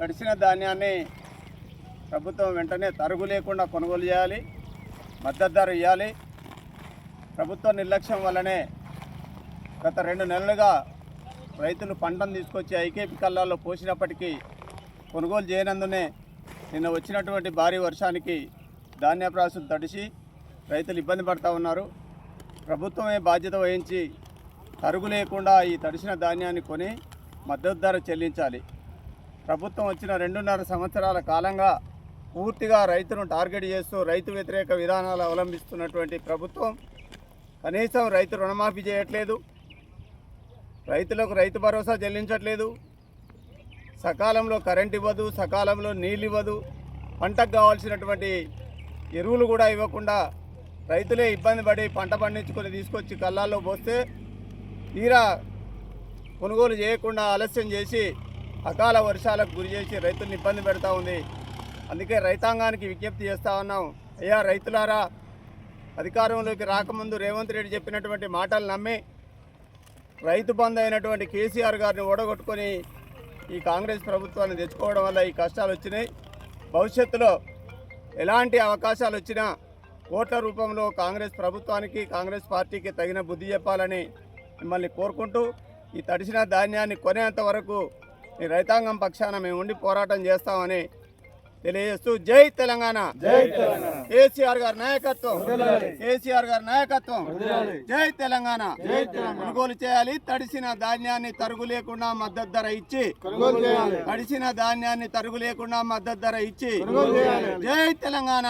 తడిసిన ధాన్యాన్ని ప్రభుత్వం వెంటనే తరుగు లేకుండా కొనుగోలు చేయాలి, మద్దతు ధర ఇవ్వాలి. ప్రభుత్వ నిర్లక్ష్యం వల్లనే గత 2 నెలలుగా రైతులు పంటను తీసుకొచ్చి ఐకేపీ కళ్ళాల్లో పోసినప్పటికీ కొనుగోలు చేయనందునే నిన్న వచ్చినటువంటి భారీ వర్షానికి ధాన్యప్రాసులు తడిసి రైతులు ఇబ్బంది పడుతూ ఉన్నారు. ప్రభుత్వమే బాధ్యత వహించి తరుగు లేకుండా ఈ తడిసిన ధాన్యాన్ని కొని మద్దతు ధర చెల్లించాలి. ప్రభుత్వం వచ్చిన 2.5 సంవత్సరాల కాలంగా పూర్తిగా రైతును టార్గెట్ చేస్తూ రైతు వ్యతిరేక విధానాలు అవలంబిస్తున్నటువంటి ప్రభుత్వం కనీసం రైతు రుణమాఫీ చేయట్లేదు, రైతులకు రైతు భరోసా చెల్లించట్లేదు, సకాలంలో కరెంట్ ఇవ్వదు, సకాలంలో నీళ్ళు ఇవ్వదు, పంటకు కావాల్సినటువంటి ఎరువులు కూడా ఇవ్వకుండా రైతులే ఇబ్బంది పడి పంట పండించుకొని తీసుకొచ్చి కళ్ళాల్లో పోస్తే తీరా కొనుగోలు చేయకుండా ఆలస్యం చేసి అకాల వర్షాలకు గురి చేసి రైతుల్ని ఇబ్బంది పెడతా ఉంది. అందుకే రైతాంగానికి విజ్ఞప్తి చేస్తూ ఉన్నాం, అయ్యా రైతులారా, అధికారంలోకి రాకముందు రేవంత్ రెడ్డి చెప్పినటువంటి మాటలు నమ్మి రైతు బంధు అయినటువంటి కేసీఆర్ గారిని ఓడగొట్టుకొని ఈ కాంగ్రెస్ ప్రభుత్వాన్ని తెచ్చుకోవడం వల్ల ఈ కష్టాలు వచ్చినాయి. భవిష్యత్తులో ఎలాంటి అవకాశాలు వచ్చినా ఓట్ల రూపంలో కాంగ్రెస్ ప్రభుత్వానికి, కాంగ్రెస్ పార్టీకి తగిన బుద్ధి చెప్పాలని మిమ్మల్ని కోరుకుంటూ ఈ తడిసిన ధాన్యాన్ని కొనేంత వరకు ఈ రైతాంగం పక్షాన మేము ఉండి పోరాటం చేస్తామని తెలియజేస్తూ జై తెలంగాణ, కేసీఆర్ గారి నాయకత్వం, కేసీఆర్ గారి నాయకత్వం, జై తెలంగాణ. కొనుగోలు చేయాలి, తడిసిన ధాన్యాన్ని తరుగు లేకుండా మద్దతు ధర ఇచ్చి, తడిసిన ధాన్యాన్ని తరుగు లేకుండా మద్దతు ధర ఇచ్చి, జై తెలంగాణ.